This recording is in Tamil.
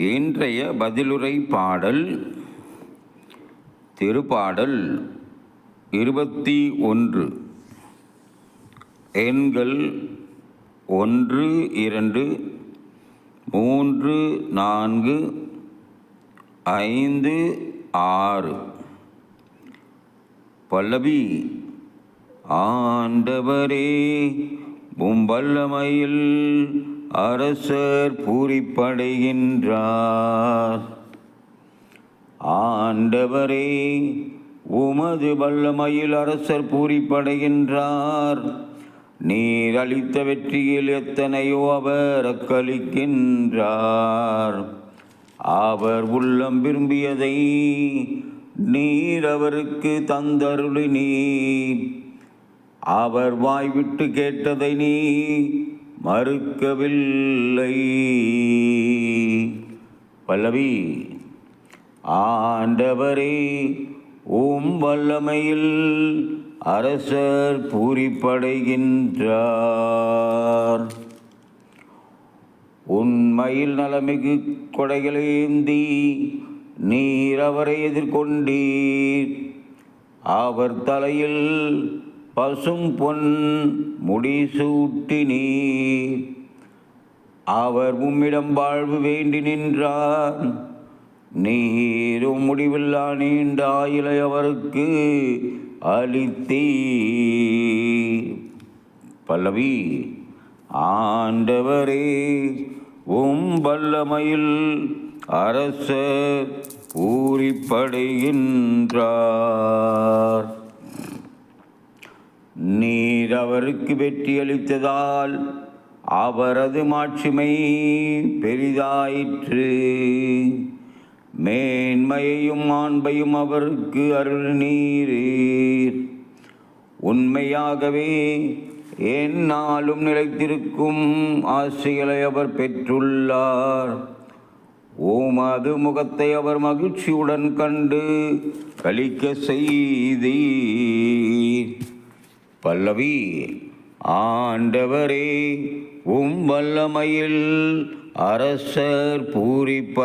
இன்றைய பதிலுரை பாடல் திருப்பாடல் 21. எண்கள் 1, 2, 3, 4, 5, 6. பல்லவி. ஆண்டவரே வல்லமையில் அரசர் பூரிப்படைகின்றார். ஆண்டவரே உமது வல்லமையில் அரசர் பூரிப்படைகின்றார். நீர் அளித்த வெற்றியில் எத்தனையோ அவர் அக்களிக்கின்றார். அவர் உள்ளம் விரும்பியதை நீர் அவருக்கு தந்தருளினீர். அவர் வாய்விட்டு கேட்டதை நீ மறுக்கவில்லை. பல்லவி. ஆண்டவரே வல்லமையில் அரசர் பூரிப்படைகின்றார். உண்மையில் நலமிகு கொடைகளேந்தி நீர் அவரை எதிர்கொண்டீர். அவர் தலையில் பசும் பொன் முடிசூட்டினீர். அவர் உம்மிடம் வாழ்வு வேண்டி நின்றார். நீரும் முடிவில்லா நீண்ட ஆயுளை அவருக்கு அளித்தீர். பல்லவி. ஆண்டவரே வல்லமையில் அரசர் பூரிப்படைகின்றார். நீர் அவருக்கு வெற்றி அளித்ததால் அவரது மாட்சிமை பெரிதாயிற்று. மேன்மையையும் மாண்பையும் அவருக்கு அருளினீர். உண்மையாகவே எந்நாளும் நிலைத்திருக்கும் ஆசைகளை அவர் பெற்றுள்ளார். உமது முகத்தை அவர் மகிழ்ச்சியுடன் கண்டு களிக்க செய்தீர். பல்லவி. ஆண்டவரே வல்லமையில் அரசர் பூரிப்படைகின்றார்.